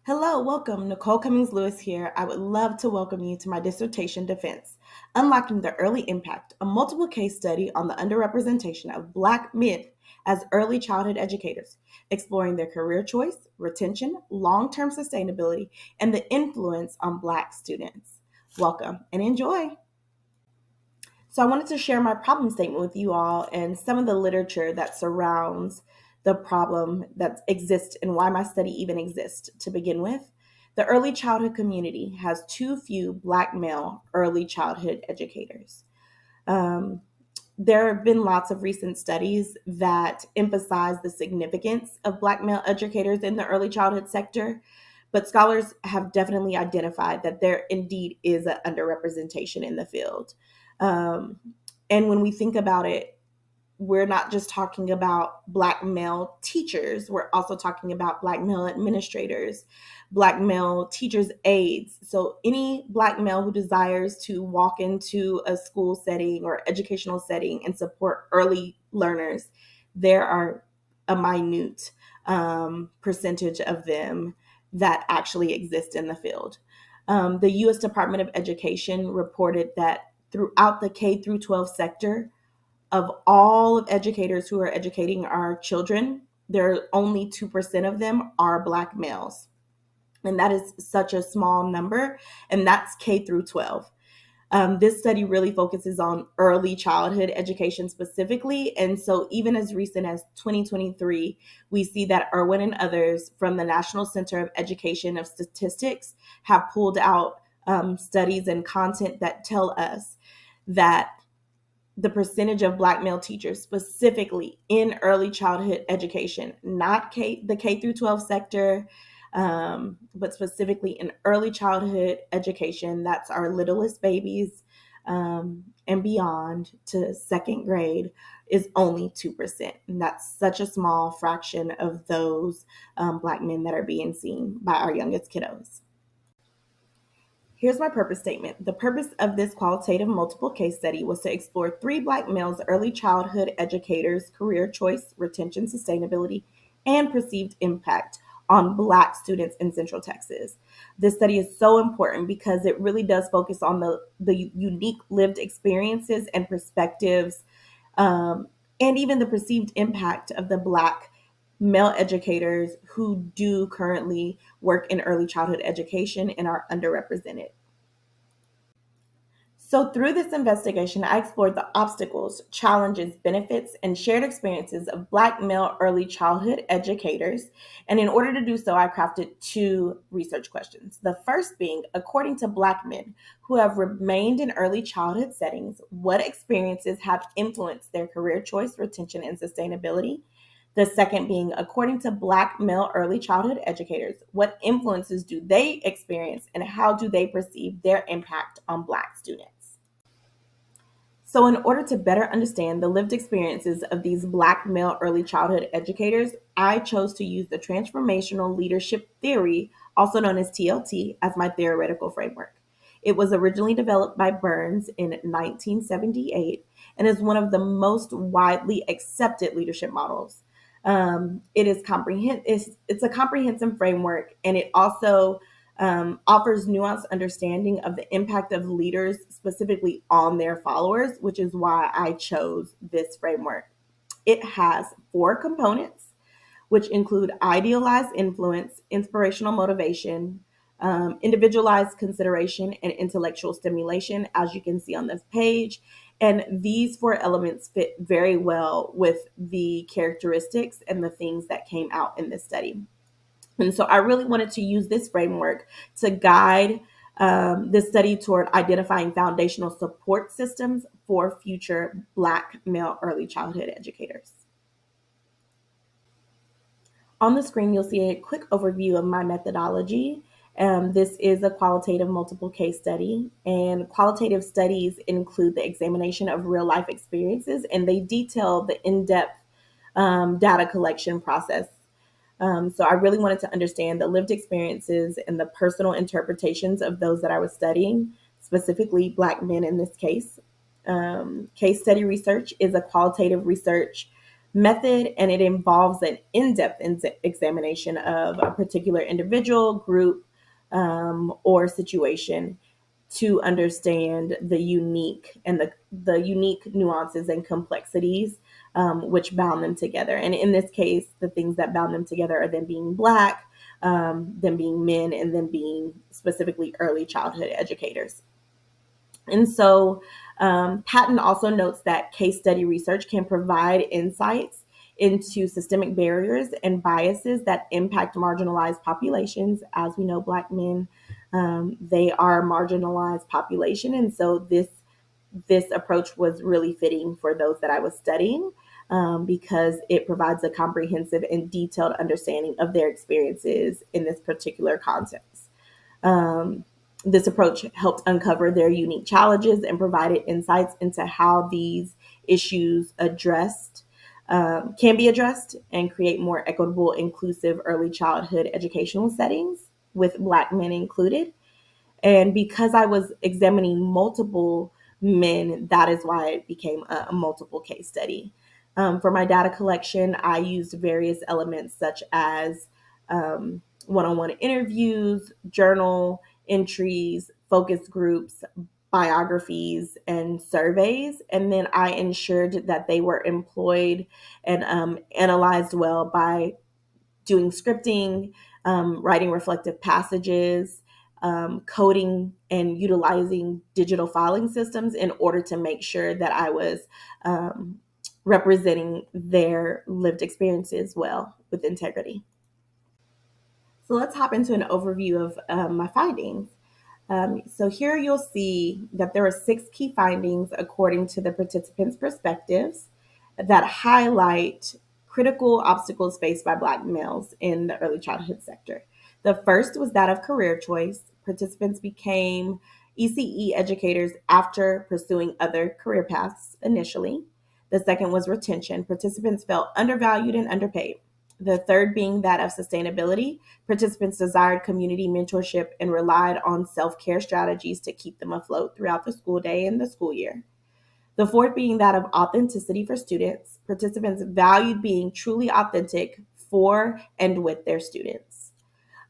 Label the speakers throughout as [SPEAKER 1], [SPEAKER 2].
[SPEAKER 1] Hello, welcome. Nicole Cummings Lewis here. I would love to welcome you to my dissertation defense, Unlocking the Early Impact, a multiple case study on the underrepresentation of Black men as early childhood educators, exploring their career choice, retention, long term sustainability, and the influence on Black students. Welcome and enjoy. So, I wanted to share my problem statement with you all and some of the literature that surrounds the problem that exists and why my study even exists to begin with. The early childhood community has too few Black male early childhood educators. Um, there have been lots of recent studies that emphasize the significance of Black male educators in the early childhood sector, but scholars have definitely identified that there indeed is an underrepresentation in the field. Um, and when we think about it, we're not just talking about Black male teachers, we're also talking about Black male administrators, Black male teachers' aides. So, any Black male who desires to walk into a school setting or educational setting and support early learners, there are a minute percentage of them that actually exist in the field. The U.S. Department of Education reported that throughout the K through 12 sector, of all of educators who are educating our children, there are only 2% of them are Black males. And that is such a small number, and that's K through 12. This study really focuses on early childhood education specifically. And so, even as recent as 2023, we see that Irwin and others from the National Center of Education of Statistics have pulled out studies and content that tell us that the percentage of Black male teachers specifically in early childhood education, not the K through 12 sector, but specifically in early childhood education, that's our littlest babies and beyond to second grade, is only 2%. And that's such a small fraction of those Black men that are being seen by our youngest kiddos. Here's my purpose statement. The purpose of this qualitative multiple case study was to explore three Black males' early childhood educators' career choice, retention, sustainability, and perceived impact on Black students in Central Texas. This study is so important because it really does focus on the unique lived experiences and perspectives, um, and even the perceived impact of the Black male educators who do currently work in early childhood education and are underrepresented. So, through this investigation, I explored the obstacles, challenges, benefits, and shared experiences of Black male early childhood educators. And in order to do so, I crafted two research questions. The first being, according to Black men who have remained in early childhood settings, what experiences have influenced their career choice, retention, and sustainability? The second being, according to Black male early childhood educators, what influences do they experience and how do they perceive their impact on Black students? So, in order to better understand the lived experiences of these Black male early childhood educators, I chose to use the transformational leadership theory, also known as TLT, as my theoretical framework. It was originally developed by Burns in 1978 and is one of the most widely accepted leadership models. It's a comprehensive framework, and it also offers nuanced understanding of the impact of leaders specifically on their followers, which is why I chose this framework. It has four components, which include idealized influence, inspirational motivation, individualized consideration, and intellectual stimulation, as you can see on this page. And these four elements fit very well with the characteristics and the things that came out in this study. And so I really wanted to use this framework to guide this study toward identifying foundational support systems for future Black male early childhood educators. On the screen, you'll see a quick overview of my methodology. This is a qualitative multiple case study, and qualitative studies include the examination of real life experiences, and they detail the in depth data collection process. So I really wanted to understand the lived experiences and the personal interpretations of those that I was studying, specifically Black men in this case. Case study research is a qualitative research method, and it involves an in-depth examination of a particular individual, group, or situation to understand the unique and the unique nuances and complexities which bound them together. And in this case, the things that bound them together are them being Black, them being men, and them being specifically early childhood educators. And so, Patton also notes that case study research can provide insights into systemic barriers and biases that impact marginalized populations. As we know, Black men, they are a marginalized population, and so this approach was really fitting for those that I was studying, because it provides a comprehensive and detailed understanding of their experiences in this particular context. Um, this approach helped uncover their unique challenges and provided insights into how these issues can be addressed and create more equitable, inclusive early childhood educational settings with Black men included. And because I was examining multiple men, that is why it became a multiple case study. For my data collection, I used various elements such as one on one interviews, journal entries, focus groups, biographies, and surveys. And then I ensured that they were employed and analyzed well by doing scripting, writing reflective passages, coding, and utilizing digital filing systems in order to make sure that I was um, representing their lived experiences well with integrity. So let's hop into an overview of my findings. So here you'll see that there are 6 key findings according to the participants' perspectives that highlight critical obstacles faced by Black males in the early childhood sector. The first was that of career choice. Participants became ECE educators after pursuing other career paths initially. The second was retention. Participants felt undervalued and underpaid. The third being that of sustainability. Participants desired community mentorship and relied on self care strategies to keep them afloat throughout the school day and the school year. The fourth being that of authenticity for students. Participants valued being truly authentic for and with their students.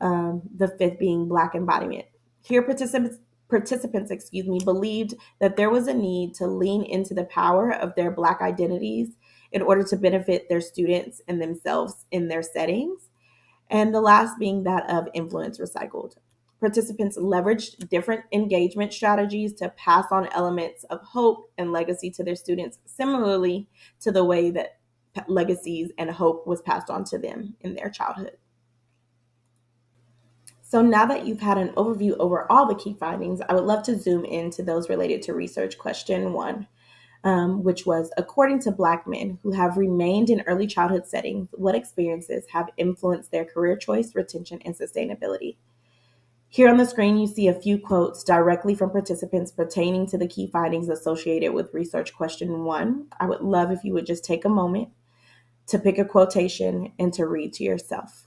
[SPEAKER 1] The fifth being Black embodiment. Here, participants believed that there was a need to lean into the power of their Black identities in order to benefit their students and themselves in their settings. And the last being that of influence recycled. Participants leveraged different engagement strategies to pass on elements of hope and legacy to their students, similarly to the way that legacies and hope was passed on to them in their childhood. So now that you've had an overview over all the key findings, I would love to zoom into those related to research question 1, which was, according to Black men who have remained in early childhood settings, what experiences have influenced their career choice, retention, and sustainability? Here on the screen, you see a few quotes directly from participants pertaining to the key findings associated with research question 1. I would love if you would just take a moment to pick a quotation and to read to yourself.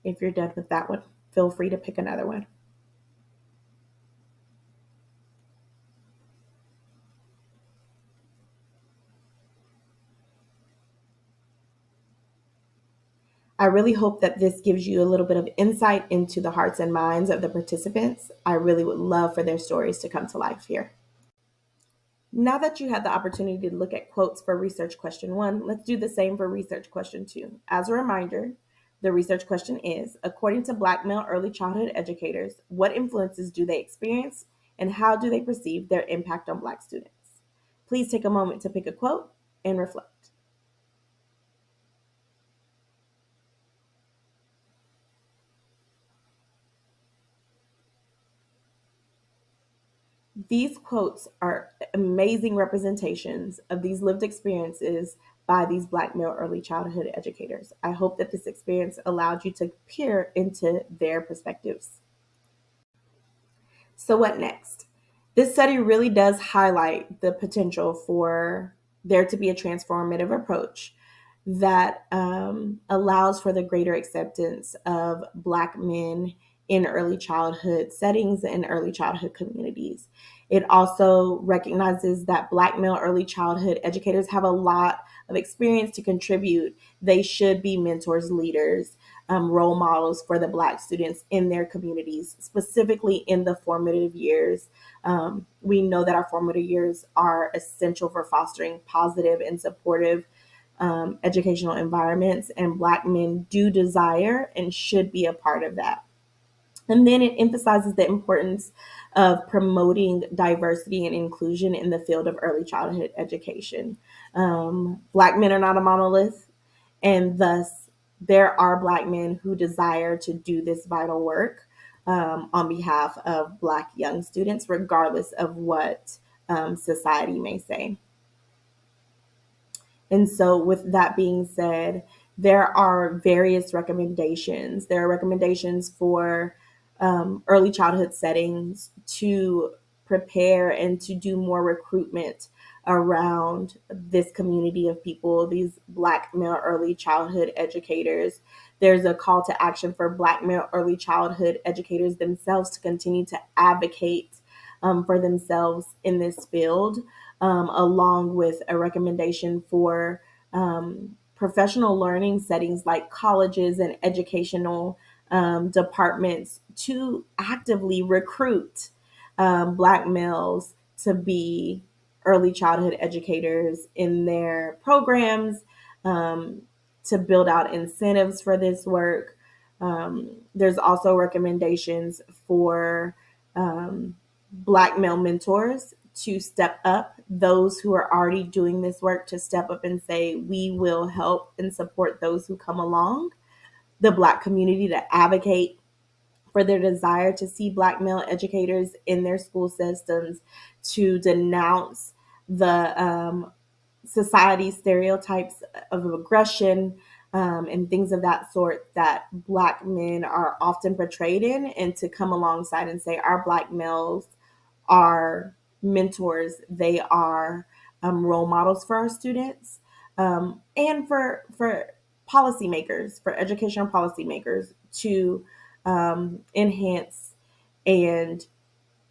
[SPEAKER 1] If you're done with that one, feel free to pick another one. I really hope that this gives you a little bit of insight into the hearts and minds of the participants. I really would love for their stories to come to life here. Now that you had the opportunity to look at quotes for research question 1, let's do the same for research question 2. As a reminder, the research question is, according to Black male early childhood educators, what influences do they experience and how do they perceive their impact on Black students? Please take a moment to pick a quote and reflect. These quotes are amazing representations of these lived experiences by these Black male early childhood educators. I hope that this experience allowed you to peer into their perspectives. So, what next? This study really does highlight the potential for there to be a transformative approach that allows for the greater acceptance of Black men in early childhood settings and early childhood communities. It also recognizes that Black male early childhood educators have a lot of experience to contribute. They should be mentors, leaders, role models for the Black students in their communities, specifically in the formative years. We know that our formative years are essential for fostering positive and supportive educational environments, and Black men do desire and should be a part of that. And then it emphasizes the importance of promoting diversity and inclusion in the field of early childhood education. Black men are not a monolith, and thus there are Black men who desire to do this vital work on behalf of Black young students, regardless of what society may say. And so, with that being said, there are various recommendations. There are recommendations for early childhood settings to prepare and to do more recruitment around this community of people, these Black male early childhood educators. There's a call to action for Black male early childhood educators themselves to continue to advocate for themselves in this field, along with a recommendation for professional learning settings like colleges and educational departments to actively recruit Black males to be early childhood educators in their programs, to build out incentives for this work. There's also recommendations for Black male mentors to step up, those who are already doing this work to step up and say, we will help and support those who come along, the Black community to advocate for their desire to see Black male educators in their school systems, to denounce the society stereotypes of aggression and things of that sort that Black men are often portrayed in, and to come alongside and say our Black males are mentors, they are role models for our students, and for policymakers, for educational policymakers to enhance and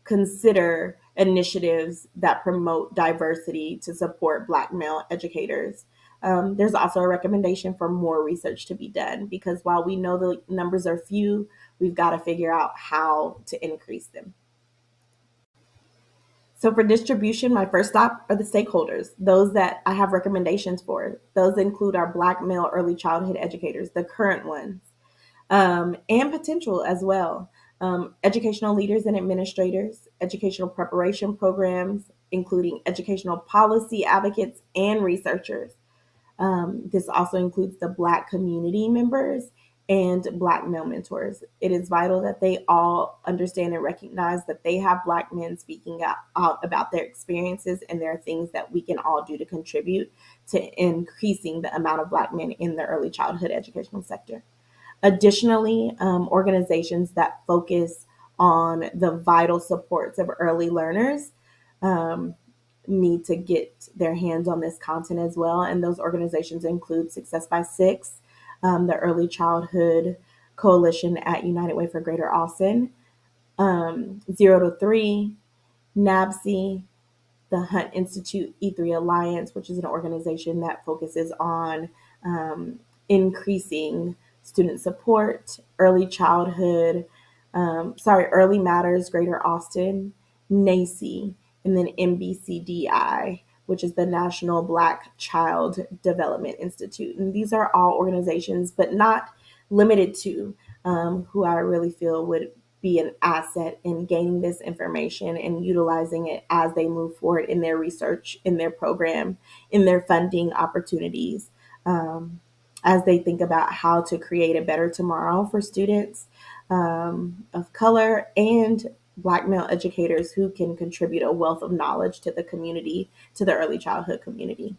[SPEAKER 1] consider initiatives that promote diversity to support Black male educators. There's also a recommendation for more research to be done, because while we know the numbers are few, we've got to figure out how to increase them. So for distribution, my first stop are the stakeholders, those that I have recommendations for. Those include our Black male early childhood educators, the current ones, and potential as well. Educational leaders and administrators, educational preparation programs, including educational policy advocates and researchers. This also includes the Black community members and Black male mentors. It is vital that they all understand and recognize that they have Black men speaking out about their experiences, and there are things that we can all do to contribute to increasing the amount of Black men in the early childhood educational sector. Additionally, organizations that focus on the vital supports of early learners um, need to get their hands on this content as well. And those organizations include Success by Six, the Early Childhood Coalition at United Way for Greater Austin, 0 to 3, NABC, the Hunt Institute E3 Alliance, which is an organization that focuses on increasing student support, early matters, Greater Austin, NACI, and then MBCDI, which is the National Black Child Development Institute. And these are all organizations, but not limited to, who I really feel would be an asset in gaining this information and utilizing it as they move forward in their research, in their program, in their funding opportunities, as they think about how to create a better tomorrow for students of color and Black male educators who can contribute a wealth of knowledge to the community, to the early childhood community.